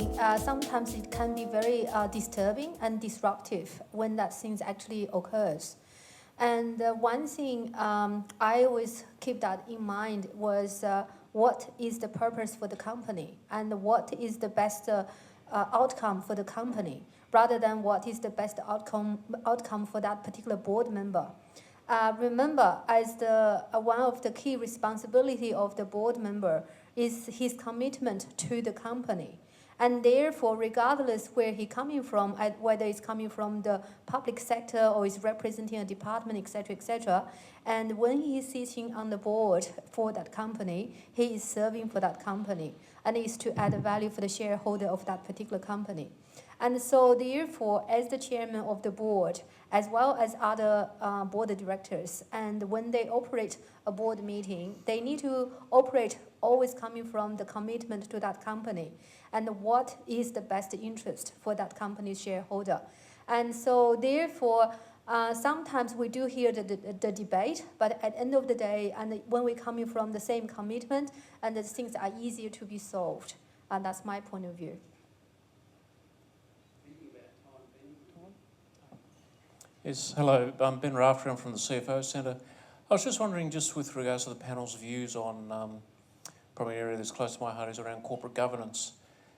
thing, sometimes it can be very disturbing and disruptive when that thing actually occurs. And one thing I always keep that in mind was what is the purpose for the company and what is the best outcome for the company, rather than what is the best outcome for that particular board member. Remember, as one of the key responsibility of the board member is his commitment to the company. And therefore, regardless where he's coming from, whether it's coming from the public sector or is representing a department, etc., and when he is sitting on the board for that company, he is serving for that company and is to add value for the shareholder of that particular company. And so therefore, as the chairman of the board, as well as other board directors, and when they operate a board meeting, they need to operate always coming from the commitment to that company and what is the best interest for that company's shareholder. And so therefore, sometimes we do hear the debate, but at the end of the day, and when we're coming from the same commitment, and the things are easier to be solved. And that's my point of view. Yes, hello, I'm Ben Rafter, I'm from the CFO Centre. I was just wondering, just with regards to the panel's views on probably an area that's close to my heart is around corporate governance,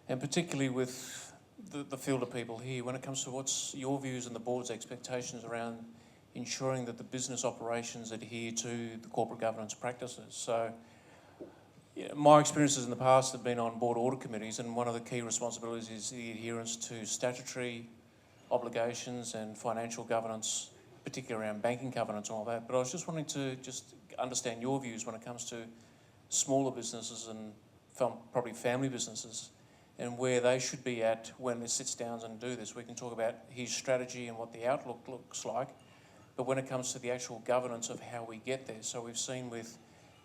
and particularly with the field of people here, when it comes to what's your views and the board's expectations around ensuring that the business operations adhere to the corporate governance practices. So my experiences in the past have been on board audit committees, and one of the key responsibilities is the adherence to statutory obligations and financial governance, particularly around banking governance and all that. But I was just wanting to just understand your views when it comes to smaller businesses and probably family businesses, and where they should be at when it sits down and do this. We can talk about his strategy and what the outlook looks like, but when it comes to the actual governance of how we get there. So we've seen with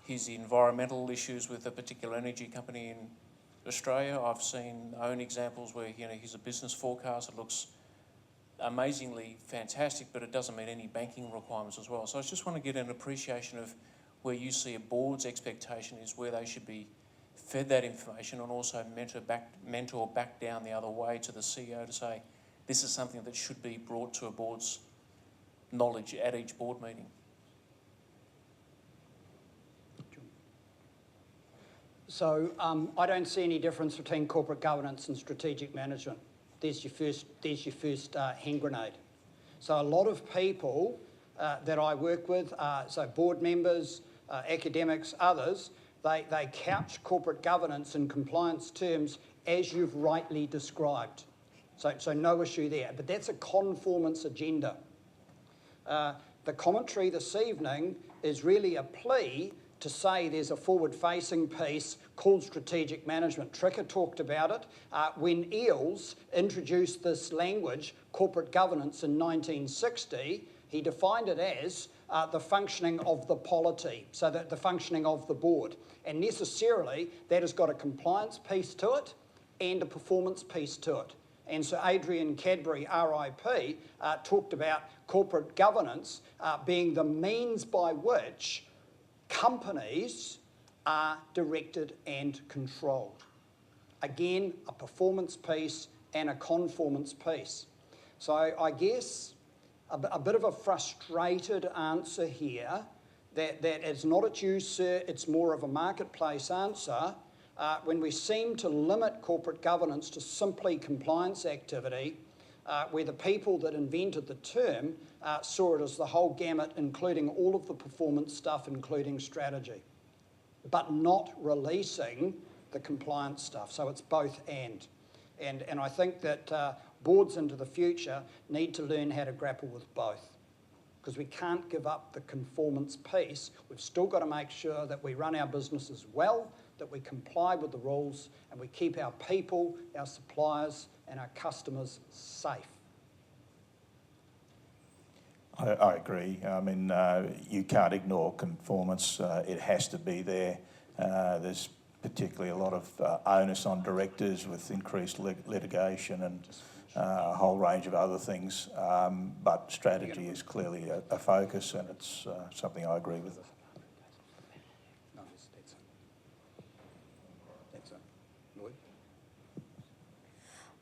his environmental issues with a particular energy company in Australia. I've seen own examples where he's a business forecast. It looks amazingly fantastic, but it doesn't meet any banking requirements as well. So I just want to get an appreciation of where you see a board's expectation is where they should be fed that information, and also mentor back down the other way to the CEO to say, this is something that should be brought to a board's knowledge at each board meeting. So I don't see any difference between corporate governance and strategic management. There's your first hand grenade. So a lot of people that I work with, so board members, academics, others, they couch corporate governance in compliance terms as you've rightly described. So no issue there, but that's a conformance agenda. The commentary this evening is really a plea to say there's a forward-facing piece called strategic management. Tricker talked about it when Eels introduced this language, corporate governance, in 1960. He defined it as the functioning of the polity, so that the functioning of the board. And necessarily, that has got a compliance piece to it and a performance piece to it. And so Adrian Cadbury, RIP, talked about corporate governance being the means by which companies are directed and controlled. Again, a performance piece and a conformance piece. So I guess a bit of a frustrated answer here, that it's not at you, sir, it's more of a marketplace answer, when we seem to limit corporate governance to simply compliance activity, where the people that invented the term saw it as the whole gamut, including all of the performance stuff, including strategy, but not releasing the compliance stuff. So it's both and. And I think that boards into the future need to learn how to grapple with both, because we can't give up the conformance piece. We've still got to make sure that we run our businesses well, that we comply with the rules, and we keep our people, our suppliers, and our customers safe. I agree. I mean, you can't ignore conformance. It has to be there. There's particularly a lot of onus on directors with increased litigation and a whole range of other things. But strategy is clearly a focus, and it's something I agree with.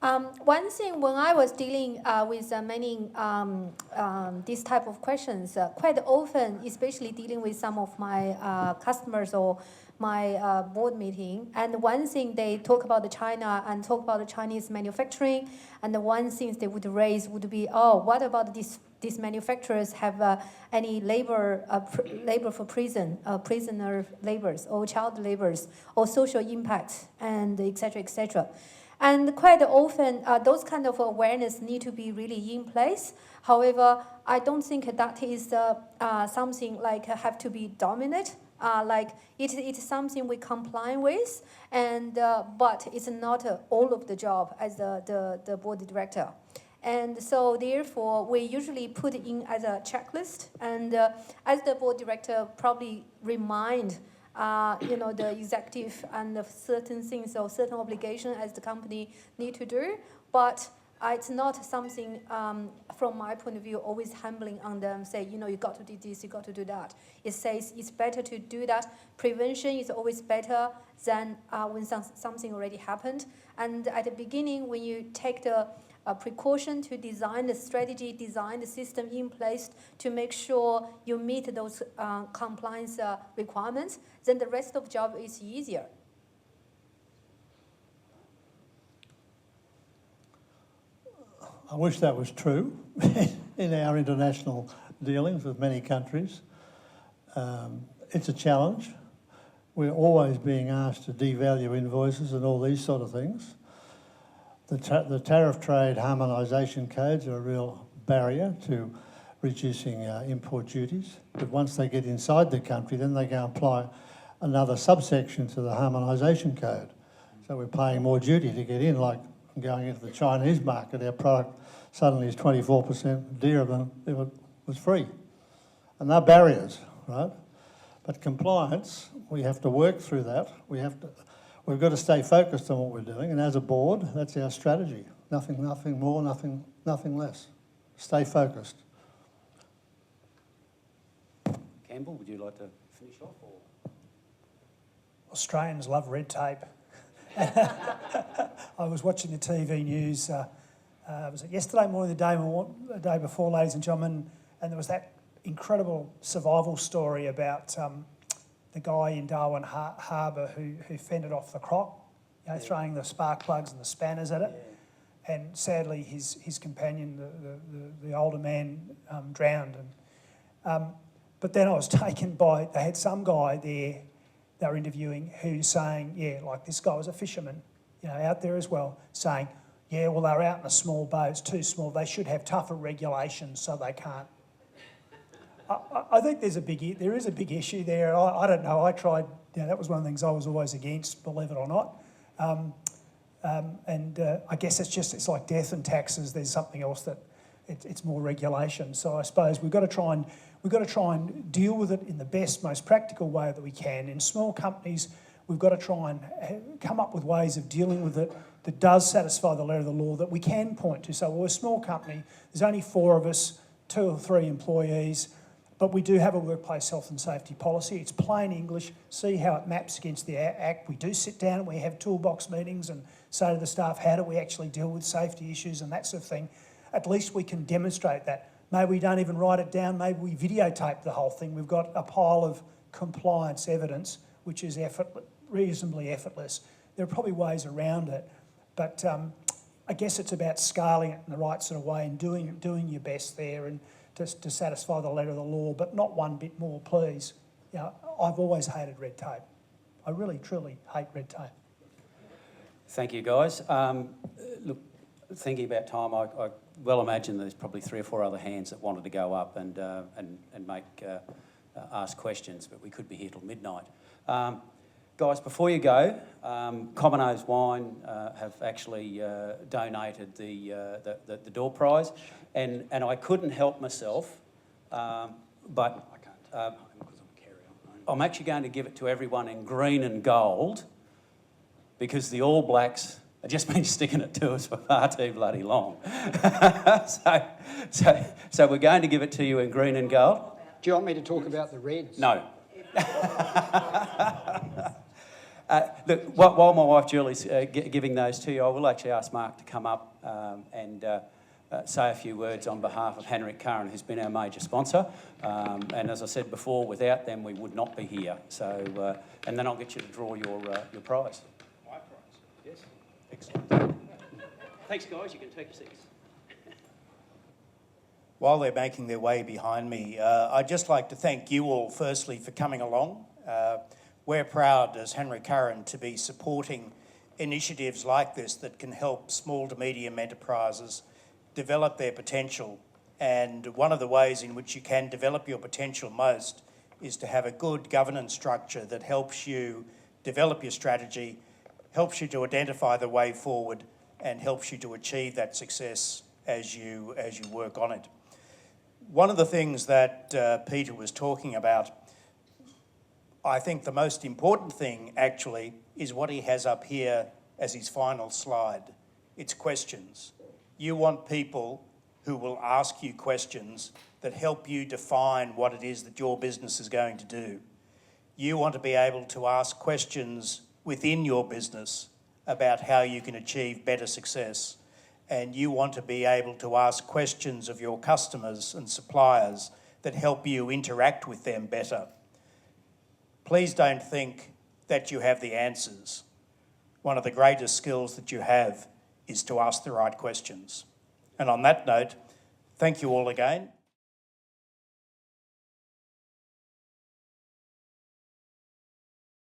One thing, when I was dealing with many these type of questions, quite often, especially dealing with some of my customers or my board meeting, and one thing they talk about the China and talk about the Chinese manufacturing, and the one thing they would raise would be, oh, what about these manufacturers have any labor for prisoner labors or child labors or social impact and et cetera, et cetera. And quite often, those kind of awareness need to be really in place. However, I don't think that is something like have to be dominant. Like it's something we comply with, and but it's not all of the job as the board director. And so therefore, we usually put in as a checklist, and as the board director probably remind the executive and of certain things or certain obligations as the company need to do, but it's not something, from my point of view, always humbling on them, say, you got to do this, you got to do that. It says it's better to do that. Prevention is always better than when something already happened. And at the beginning, when you take the precaution to design the strategy, design the system in place to make sure you meet those compliance requirements, then the rest of the job is easier. I wish that was true in our international dealings with many countries. It's a challenge. We're always being asked to devalue invoices and all these sort of things. The tariff trade harmonisation codes are a real barrier to reducing import duties. But once they get inside the country, then they can apply another subsection to the harmonisation code. So we're paying more duty to get in, like going into the Chinese market, our product suddenly is 24% dearer than if it was free. And they're barriers, right? But compliance, we have to work through that. We've got to stay focused on what we're doing, and as a board, that's our strategy. Nothing more, nothing less. Stay focused. Campbell, would you like to finish off? Or? Australians love red tape. I was watching the TV news, was it yesterday morning, the day before, ladies and gentlemen, and there was that incredible survival story about the guy in Darwin Harbour who fended off the croc, throwing the spark plugs and the spanners at it. Yeah. And sadly, his companion, the older man, drowned. And, but then I was taken by, they had some guy there they were interviewing who's saying, like this guy was a fisherman, out there as well, saying, well, they're out in a small boat, it's too small, they should have tougher regulations so they can't. I think there is a big issue there. I don't know. I tried. That was one of the things I was always against, believe it or not. I guess it's like death and taxes. There's something else that it's more regulation. So I suppose we've got to try and deal with it in the best, most practical way that we can. In small companies, we've got to try and come up with ways of dealing with it that does satisfy the letter of the law that we can point to. So we're a small company. There's only 4 of us, 2 or 3 employees. But we do have a workplace health and safety policy. It's plain English. See how it maps against the Act. We do sit down and we have toolbox meetings and say to the staff, how do we actually deal with safety issues and that sort of thing. At least we can demonstrate that. Maybe we don't even write it down. Maybe we videotape the whole thing. We've got a pile of compliance evidence, which is reasonably effortless. There are probably ways around it. But I guess it's about scaling it in the right sort of way and doing your best there and to satisfy the letter of the law, but not one bit more, please. I've always hated red tape. I really, truly hate red tape. Thank you, guys. Look, thinking about time, I well imagine there's probably 3 or 4 other hands that wanted to go up and ask questions, but we could be here till midnight. Guys, before you go, Common Wine have actually donated the door prize, and I couldn't help myself, but I can't take it home because I'm a carry-on. I'm actually going to give it to everyone in green and gold because the All Blacks have just been sticking it to us for far too bloody long. So we're going to give it to you in green and gold. Do you want me to talk about the Reds? No. Look, while my wife Julie's giving those to you, I will actually ask Mark to come up and say a few words on behalf of Henrik Curran, who's been our major sponsor. And as I said before, without them we would not be here. So, and then I'll get you to draw your prize. My prize? Yes. Excellent. Thanks, guys. You can take your seats. While they're making their way behind me, I'd just like to thank you all firstly for coming along. We're proud as Henry Curran to be supporting initiatives like this that can help small to medium enterprises develop their potential. And one of the ways in which you can develop your potential most is to have a good governance structure that helps you develop your strategy, helps you to identify the way forward, and helps you to achieve that success as you work on it. One of the things that Peter was talking about, I think the most important thing actually is what he has up here as his final slide. It's questions. You want people who will ask you questions that help you define what it is that your business is going to do. You want to be able to ask questions within your business about how you can achieve better success. And you want to be able to ask questions of your customers and suppliers that help you interact with them better. Please don't think that you have the answers. One of the greatest skills that you have is to ask the right questions. And on that note, thank you all again.